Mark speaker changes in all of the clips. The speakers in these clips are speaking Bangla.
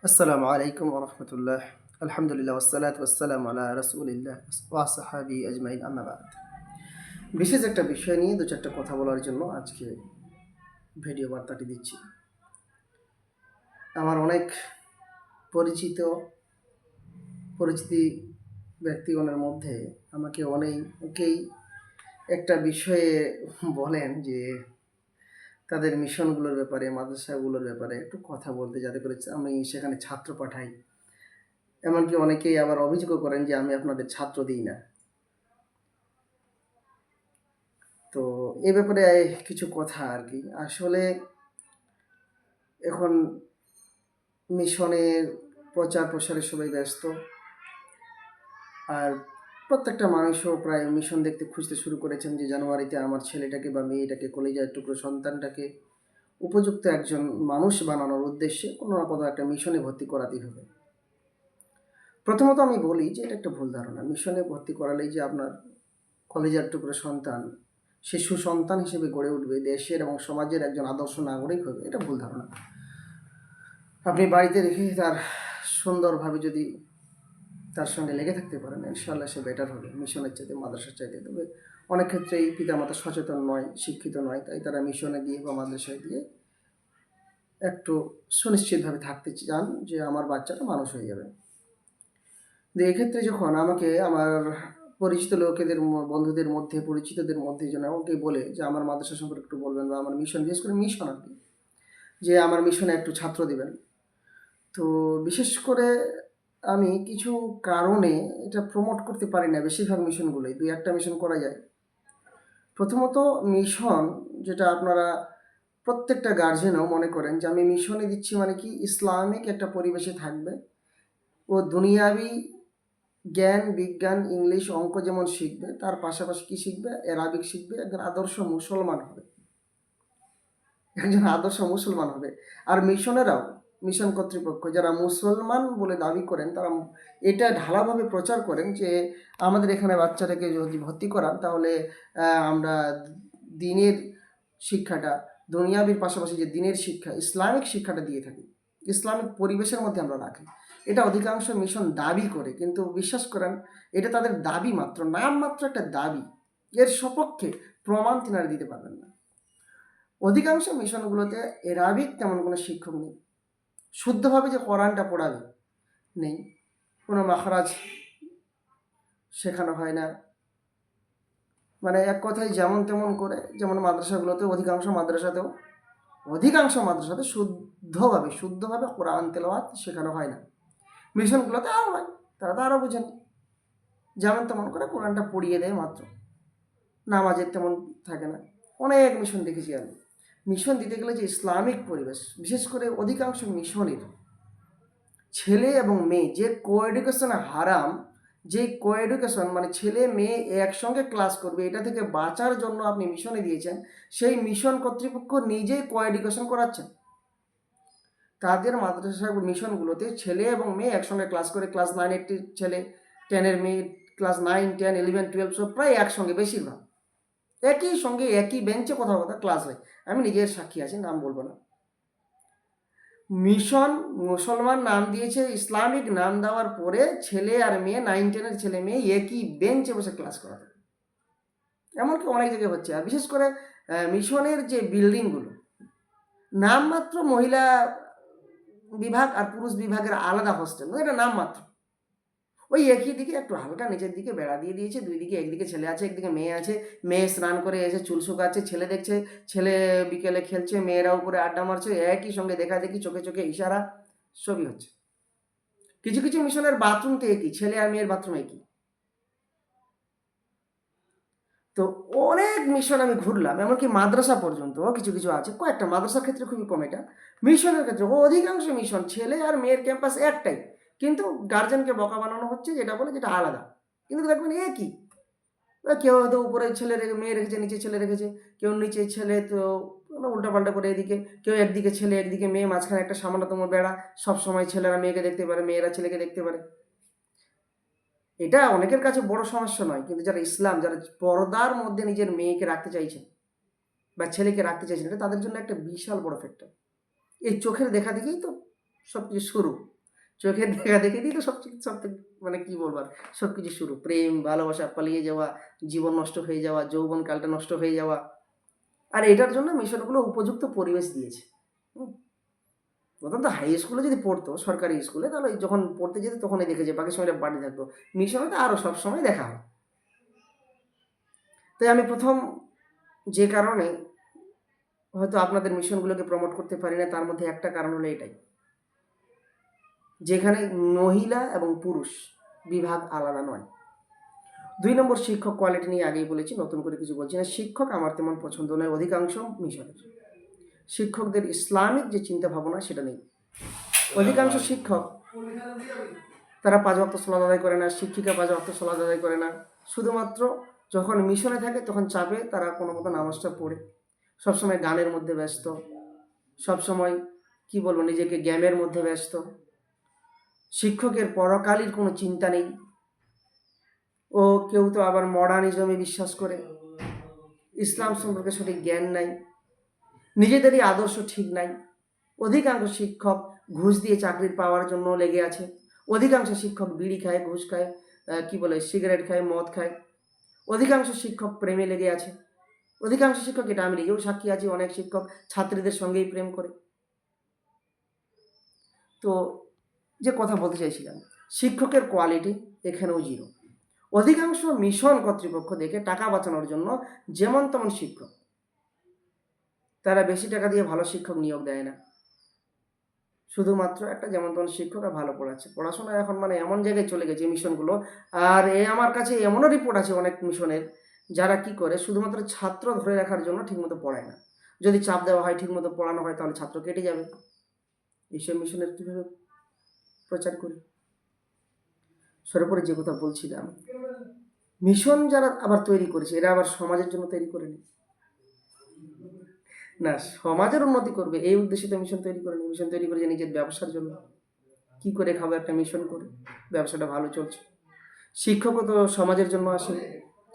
Speaker 1: আসসালামু আলাইকুম ওয়া রাহমাতুল্লাহ। আলহামদুলিল্লাহ ওয়াসসালাতু ওয়াসসালামু আলা রাসূলিল্লাহ ওয়া আসহাবিহি আজমাইন আম্মা বা'দ। বিশেষ একটা বিষয় নিয়ে ২-৪ টা কথা বলার জন্য আজকে ভিডিও বার্তাটি দিচ্ছি। আমার অনেক পরিচিত পরিচিতি ব্যক্তিগণের মধ্যে আমাকে অনেকেই একটা বিষয়ে বলেন যে তাদের মিশনগুলোর ব্যাপারে, মাদ্রাসাগুলোর ব্যাপারে একটু কথা বলতে, যাতে করে আমি সেখানে ছাত্র পাঠাই। এমনকি অনেকেই আবার অভিযোগও করেন যে আমি আপনাদের ছাত্র দিই না। তো এ ব্যাপারে কিছু কথা আরকি। আসলে এখন মিশনের প্রচার-প্রসারে সবাই ব্যস্ত। আর প্রত্যেকটা মানুষও প্রায় মিশন দেখতে খুঁজতে শুরু করেছেন যে জানুয়ারিতে আমার ছেলেটাকে বা মেয়েটাকে, কলিজার টুকরো সন্তানটাকে উপযুক্ত একজন মানুষ বানানোর উদ্দেশ্যে কোনো না কোনো একটা মিশনে ভর্তি করাতেই হবে। প্রথমত আমি বলি যে এটা একটা ভুল ধারণা। মিশনে ভর্তি করালেই যে আপনার কলিজার টুকরো সন্তান সে সুসন্তান হিসেবে গড়ে উঠবে, দেশের এবং সমাজের একজন আদর্শ নাগরিক হবে, এটা ভুল ধারণা। আপনি বাড়িতে রেখে তার সুন্দরভাবে যদি তার সঙ্গে লেগে থাকতে পারেন, ইনশাআল্লাহ সে বেটার হবে মিশনের চাইতে, মাদ্রাসার চাইতে। তবে অনেক ক্ষেত্রেই পিতামাতা সচেতন নয়, শিক্ষিত নয়, তাই তারা মিশনে দিয়ে বা মাদ্রাসায় দিয়ে একটু সুনিশ্চিতভাবে থাকতে চান যে আমার বাচ্চাটা মানুষ হয়ে যাবে। তো এক্ষেত্রে যখন আমাকে আমার পরিচিত লোকেদের বন্ধুদের মধ্যে, পরিচিতদের মধ্যে যেন আমাকে বলে যে আমার মাদ্রাসা সম্পর্কে একটু বলবেন বা আমার মিশন, বিশেষ করে মিশন আর কি, যে আমার মিশনে একটু ছাত্র দিবেন। তো বিশেষ করে আমি কিছু কারণে এটা প্রমোট করতে পারি না বেশিরভাগ মিশনগুলোই। ২-১ টা মিশন করা যায়। প্রথমত মিশন, যেটা আপনারা প্রত্যেকটা গার্জিয়ানও মনে করেন যে আমি মিশনে দিচ্ছি মানে কি ইসলামিক একটা পরিবেশে থাকবে। ও দুনিয়াবি জ্ঞান, বিজ্ঞান, ইংলিশ, অঙ্ক যেমন শিখবে, তার পাশাপাশি কি শিখবে? অ্যারাবিক শিখবে, একজন আদর্শ মুসলমান হবে। একজন আদর্শ মুসলমান হবে। আর মিশনেরাও, মিশন কর্তৃপক্ষ যারা মুসলমান বলে দাবি করেন, তারা এটা ঢালাভাবে প্রচার করেন যে আমাদের এখানে বাচ্চাটাকে যদি ভর্তি করান তাহলে আমরা দ্বীনের শিক্ষাটা, দুনিয়াবির পাশাপাশি যে দ্বীনের শিক্ষা, ইসলামিক শিক্ষাটা দিয়ে থাকি। ইসলামিক পরিবেশের মধ্যে আমরা রাখি। এটা অধিকাংশ মিশন দাবি করে, কিন্তু বিশ্বাস করেন এটা তাদের দাবি মাত্র, নামমাত্র একটা দাবি। এর সপক্ষে প্রমাণ তিনারা দিতে পারবেন না। অধিকাংশ মিশনগুলোতে অ্যারাবিক তেমন কোনো শিক্ষক নেই। শুদ্ধভাবে যে কোরআনটা পড়াবে নেই। কোনো মাখরাজ শেখানো হয় না। মানে এক কথায় যেমন তেমন করে, যেমন মাদ্রাসাগুলোতে, অধিকাংশ মাদ্রাসাতে শুদ্ধভাবে কোরআন তেলাওয়াত শেখানো হয় না। মিশনগুলোতে আরও হয়, তারা তো আরও বোঝেন, যেমন তেমন করে কোরআনটা পড়িয়ে দেয় মাত্র, নামাজের তেমন থাকে না। অনেক মিশন দেখেছি আমি। মিশন দিতে গেলে যে ইসলামিক পরিবেশ, বিশেষ করে অধিকাংশ মিশনের ছেলে এবং মেয়ে যে কোএডুকেশন হারাম, যে কোএডুকেশন মানে ছেলে মেয়ে একসঙ্গে ক্লাস করবে, এটা থেকে বাঁচার জন্য আপনি মিশনে দিয়েছেন, সেই মিশন কর্তৃপক্ষ নিজেই কোএডুকেশন করাচ্ছেন। তাদের মাদ্রাসা মিশনগুলোতে ছেলে এবং মেয়ে একসঙ্গে ক্লাস করে, ক্লাস 9-এর ছেলে, 10-এর মেয়ে, ক্লাস 9, 10, 11, 12 সব প্রায় একসঙ্গে, বেশিরভাগ একই সঙ্গে একই বেঞ্চে কোথাও ক্লাস হয়। আমি নিজের সাক্ষী আছি, নাম বলবো না। মিশন মুসলমান নাম দিয়েছে, ইসলামিক নাম দেওয়ার পরে ছেলে আর মেয়ে, 9-10-এর ছেলে মেয়ে একই বেঞ্চে বসে ক্লাস করাতে, এমনকি অনেক জায়গায় হচ্ছে। আর বিশেষ করে মিশনের যে বিল্ডিংগুলো, নামমাত্র মহিলা বিভাগ আর পুরুষ বিভাগের আলাদা হোস্টেল, এটা নামমাত্র। ওই একই দিকে একটু হালকা নিচের দিকে বেড়া দিয়ে দিয়েছে, দুই দিকে, একদিকে ছেলে আছে, একদিকে মেয়ে আছে। মেয়ে স্নান করে এসে চুল শুকাচ্ছে, ছেলে দেখছে, ছেলে বিকেলে খেলছে, মেয়েরা উপরে আড্ডা মারছে, একই সঙ্গে দেখা দেখি, চোখে চোখে ইশারা, সবই হচ্ছে। কিছু কিছু মিশনের বাথরুম তো একই, ছেলে আর মেয়ের বাথরুম একই। তো অনেক মিশন আমি ঘুরলাম, এমনকি মাদ্রাসা পর্যন্ত কিছু কিছু আছে, কয়েকটা মাদ্রাসার ক্ষেত্রে খুবই কম এটা। মিশনের ক্ষেত্রে অধিকাংশ মিশন ছেলে আর মেয়ের ক্যাম্পাস একটাই, কিন্তু গার্জেনকে বকা বানানো হচ্ছে যেটা বলে, যেটা আলাদা, কিন্তু দেখবেন একই। কেউ হয়তো উপরে ছেলে রেখে মেয়ে রেখেছে, নিচে ছেলে রেখেছে, কেউ নিচে ছেলে তো উল্টাপাল্টা করে এদিকে, কেউ একদিকে ছেলে একদিকে মেয়ে, মাঝখানে একটা সামান্যতম বেড়া, সবসময় ছেলেরা মেয়েকে দেখতে পারে, মেয়েরা ছেলেকে দেখতে পারে। এটা অনেকের কাছে বড় সমস্যা নয়, কিন্তু যারা ইসলাম, যারা পর্দার মধ্যে নিজের মেয়েকে রাখতে চাইছেন বা ছেলেকে রাখতে চাইছেন, এটা তাদের জন্য একটা বিশাল বড় ফ্যাক্টর। এই চোখের দেখা দেখেই তো সব কিছু শুরু। চোখের দেখা দেখে দিয়ে তো সব থেকে মানে কি বলবো আর, সব কিছু শুরু। প্রেম, ভালোবাসা, পালিয়ে যাওয়া, জীবন নষ্ট হয়ে যাওয়া, যৌবনকালটা নষ্ট হয়ে যাওয়া। আর এটার জন্য মিশনগুলো উপযুক্ত পরিবেশ দিয়েছে। হুম? অত্যন্ত হাই স্কুলে যদি পড়তো, সরকারি স্কুলে, তাহলে যখন পড়তে যেত তখনই দেখেছে, বাকি সময়টা বাড়ি থাকতো। মিশনে তো আরও সবসময় দেখা হয়। তাই আমি প্রথম যে কারণে হয়তো আপনাদের মিশনগুলোকে প্রমোট করতে পারি না, তার মধ্যে একটা কারণ হলো এটাই, যেখানে মহিলা এবং পুরুষ বিভাগ আলাদা নয়। 2 নম্বর, শিক্ষক কোয়ালিটি নিয়ে আগেই বলেছি, নতুন করে কিছু বলছি না। শিক্ষক আমার তেমন পছন্দ নয় অধিকাংশ মিশনের। শিক্ষকদের ইসলামিক যে চিন্তা ভাবনা সেটা নেই। অধিকাংশ শিক্ষক তারা 5 ওয়াক্ত সালাত আদায় করে না, শিক্ষিকা 5 ওয়াক্ত সালাত আদায় করে না। শুধুমাত্র যখন মিশনে থাকে তখন চাপে তারা কোনো মতো নামাজটা পড়ে, সবসময় গানের মধ্যে ব্যস্ত, সবসময় কি বলবো, নিজেকে গেমের মধ্যে ব্যস্ত। শিক্ষকের পরকালীর কোনো চিন্তা নেই। ও কেউ তো আবার মডার্নিজমে বিশ্বাস করে, ইসলাম সম্পর্কে সঠিক জ্ঞান নাই, নিজেদেরই আদর্শ ঠিক নাই। অধিকাংশ শিক্ষক ঘুষ দিয়ে চাকরি পাওয়ার জন্য লেগে আছে। অধিকাংশ শিক্ষক বিড়ি খায়, ঘুষ খায়, সিগারেট খায়, মদ খায়। অধিকাংশ শিক্ষক প্রেমে লেগে আছে। অধিকাংশ শিক্ষক, এটা আমি নিজেও সাক্ষী আছি, অনেক শিক্ষক ছাত্রীদের সঙ্গেই প্রেম করে। তো যে কথা বলতে চাইছিলাম, শিক্ষকের কোয়ালিটি এখানেও জিরো। অধিকাংশ মিশন কর্তৃপক্ষ দেখে টাকা বাঁচানোর জন্য যেমন তেমন শিক্ষক, তারা বেশি টাকা দিয়ে ভালো শিক্ষক নিয়োগ দেয় না। শুধুমাত্র একটা যেমন তেমন শিক্ষক আর ভালো পড়াচ্ছে। পড়াশোনা এখন মানে এমন জায়গায় চলে গেছে মিশনগুলো। আর আমার কাছে এমনও রিপোর্ট আছে অনেক মিশনের, যারা কি করে শুধুমাত্র ছাত্র ধরে রাখার জন্য ঠিকমতো পড়ায় না। যদি চাপ দেওয়া হয়, ঠিকমতো পড়ানো হয়, তাহলে ছাত্র কেটে যাবে। এইসব মিশনের কীভাবে প্রচার করি? সর্বোপরি যে কথা বলছিলাম, মিশন যারা আবার তৈরি করেছে, এরা আবার সমাজের জন্য তৈরি করেনি না, সমাজের উন্নতি করবে এই উদ্দেশ্যে তো মিশন তৈরি করেনি। মিশন তৈরি করেছে নিজের ব্যবসার জন্য। কি করে খাবো একটা মিশন করে, ব্যবসাটা ভালো চলছে। শিক্ষকও তো সমাজের জন্য আসে,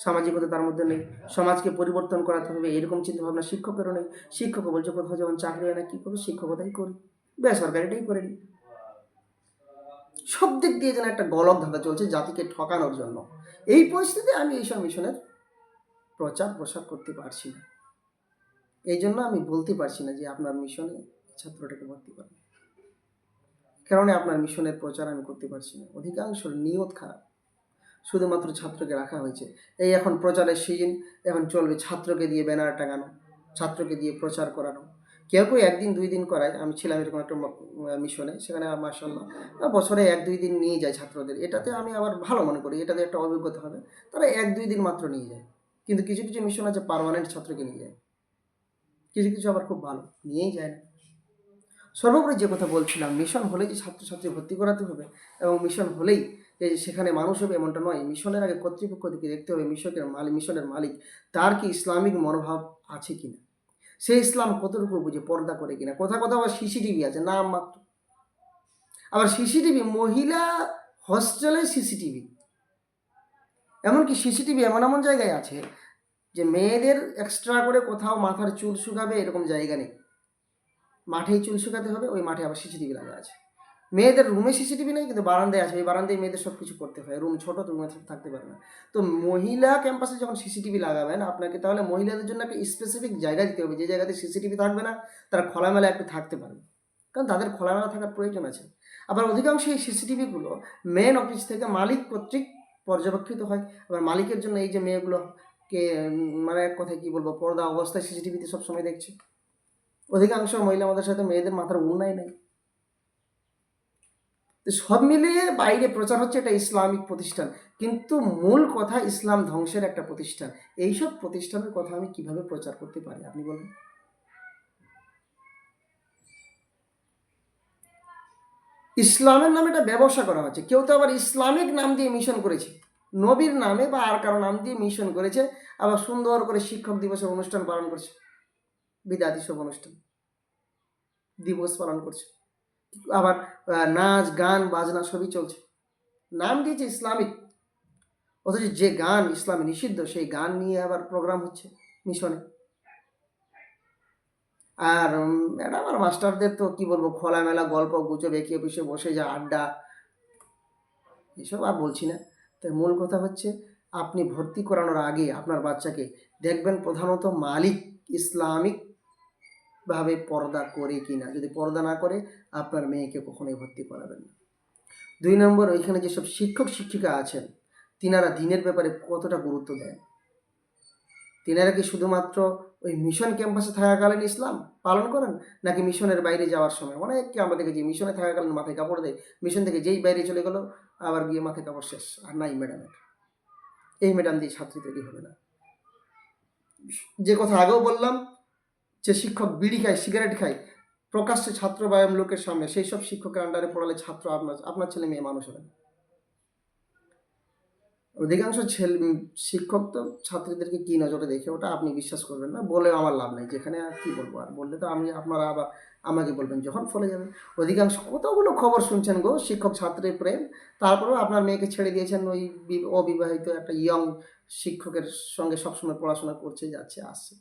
Speaker 1: সামাজিকতা তার মধ্যে নেই। সমাজকে পরিবর্তন করাতে হবে এরকম চিন্তাভাবনা শিক্ষকেরও নেই। শিক্ষকও বলছে কোথাও যখন চাকরি হয় না, কী করবো, শিক্ষকতাই করি, বেসরকারিটাই করে নিই। সব দিক দিয়ে যেন একটা গলক ধাঁধা চলছে জাতিকে ঠকানোর জন্য। এই পরিস্থিতিতে আমি এইসব মিশনের প্রচার প্রসার করতে পারছি না। এই জন্য আমি বলতে পারছি না যে আপনার মিশনে ছাত্রটাকে ভর্তি করেন। কারণে আপনার মিশনের প্রচার আমি করতে পারছি না। অধিকাংশ নিয়ত খারাপ, শুধুমাত্র ছাত্রকে রাখা হয়েছে। এই এখন প্রচারের সিজন, এখন চলবে ছাত্রকে দিয়ে ব্যানার টাঙানো, ছাত্রকে দিয়ে প্রচার করানো। কেউ কেউ 1 দিন 2 দিন করায়। আমি ছিলাম এরকম একটা মিশনে, সেখানে মাশাআল্লাহ বছরে 1-2 দিন নিয়ে যায় ছাত্রদের। এটাতে আমি আবার ভালো মনে করি, এটাতে একটা অভিজ্ঞতা হবে। তারা 1-2 দিন মাত্র নিয়ে যায়। কিন্তু কিছু কিছু মিশন আছে পার্মানেন্ট ছাত্রকে নিয়ে যায়, কিছু কিছু আবার খুব ভালো নিয়েই যায় না। সর্বোপরি যে কথা বলছিলাম, মিশন হলেই যে ছাত্রছাত্রী ভর্তি করাতে হবে এবং মিশন হলেই যে সেখানে মানুষ হবে এমনটা নয়। মিশনের আগে কর্তৃপক্ষকে দেখতে হবে মিশনের মালিক তার কি ইসলামিক মনোভাব আছে কিনা, সে ইসলাম কতটুকু বুঝে, পর্দা করে কিনা। কোথাও কোথাও আবার সিসিটিভি আছে নাম মাত্র। আবার সিসিটিভি মহিলা হস্টেলে সিসিটিভি, এমনকি সিসিটিভি এমন এমন জায়গায় আছে যে মেয়েদের এক্সট্রা করে কোথাও মাথার চুল শুকাবে এরকম জায়গা নেই। মাঠেই চুল শুকাতে হবে, ওই মাঠে আবার সিসিটিভি লাগা আছে। মেয়েদের রুমে সিসিটিভি নেই, কিন্তু বারান্দায় আছে। ওই বারান্দায় মেয়েদের সব কিছু করতে হয়, রুম ছোটো তো রুমে থাকতে পারে না। তো মহিলা ক্যাম্পাসে যখন সিসিটিভি লাগাবেন আপনাকে, তাহলে মহিলাদের জন্য একটা স্পেসিফিক জায়গা দিতে হবে, যে জায়গাতে সিসিটিভি থাকবে না, তারা খোলামেলা একটু থাকতে পারবে, কারণ তাদের খোলামেলা থাকার প্রয়োজন আছে। আবার অধিকাংশ এই সিসিটিভিগুলো মেন অফিস থেকে মালিক কর্তৃক পর্যবেক্ষিত হয়। আবার মালিকের জন্য এই যে মেয়েগুলোকে মানে এক কথায় কী বলবো, পর্দা অবস্থায় সিসিটিভিতে সবসময় দেখছে। অধিকাংশ মহিলা আমাদের সাথে মেয়েদের মাথার উন্নয় নেই। তো সব মিলিয়ে বাইরে প্রচার হচ্ছে এটা ইসলামিক প্রতিষ্ঠান, কিন্তু মূল কথা ইসলাম ধ্বংসের একটা প্রতিষ্ঠান। এইসব প্রতিষ্ঠানের কথা আমি কিভাবে প্রচার করতে পারি আপনি বলুন? ইসলামের নামে এটা ব্যবসা করা হচ্ছে। কেউ তো আবার ইসলামিক নাম দিয়ে মিশন করেছে, নবীর নামে বা আর কারো নাম দিয়ে মিশন করেছে, আবার সুন্দর করে শিক্ষক দিবসের অনুষ্ঠান পালন করছে, বিদাতি সব অনুষ্ঠান দিবস পালন করছে। আবার নাচ গান বাজনা সবই চলছে, নাম দিয়েছে ইসলামিক, অথচ যে গান ইসলামে নিষিদ্ধ সেই গান নিয়ে আবার প্রোগ্রাম হচ্ছে মিশনে। আর ম্যাডাম আর মাস্টারদের তো কি বলবো, খোলামেলা গল্প গুজব, একে অফিসে বসে যা আড্ডা, এসব আর বলছি না। তাই মূল কথা হচ্ছে, আপনি ভর্তি করানোর আগে আপনার বাচ্চাকে দেখবেন প্রধানত মালিক ইসলামিকভাবে পর্দা করে কিনা। যদি পর্দা না করে, আপনার মেয়েকে কখনোই ভর্তি করাবেন না। 2 নম্বর, ওইখানে যেসব শিক্ষক শিক্ষিকা আছেন, তিনারা দিনের ব্যাপারে কতটা গুরুত্ব দেন? তিনারা কি শুধুমাত্র ওই মিশন ক্যাম্পাসে থাকাকালীন ইসলাম পালন করেন, নাকি মিশনের বাইরে যাওয়ার সময়? অনেককে আমরা দেখেছি মিশনে থাকাকালীন মাথায় কাপড় দেয়, মিশন থেকে যেই বাইরে চলে গেল আবার গিয়ে মাথায় কাপড় শেষ, আর নাই ম্যাডামের। এই ম্যাডাম দিয়ে ছাত্রী তৈরি হবে না। যে কথা আগেও বললাম, যে শিক্ষক বিড়ি খায়, সিগারেট খায় প্রকাশ্যে ছাত্র বা লোকের সামনে, সেই সব শিক্ষকের আন্ডারে পড়ালে ছাত্র আপনার ছেলে মেয়ে মানুষ হবে না। অধিকাংশ শিক্ষক তো ছাত্রীদেরকে কি নজরে দেখে, ওটা আপনি বিশ্বাস করবেন না, বলে আমার লাভ নেই। যেখানে আর কি বলবো, আর বললে তো আপনারা আবার আমাকে বলবেন যখন ফলে যাবেন। অধিকাংশ কতগুলো খবর শুনছেন গো, শিক্ষক ছাত্রের প্রেম, তারপরেও আপনার মেয়েকে ছেড়ে দিয়েছেন ওই অবিবাহিত একটা ইয়ং শিক্ষকের সঙ্গে, সবসময় পড়াশোনা করছে, যাচ্ছে আসছে।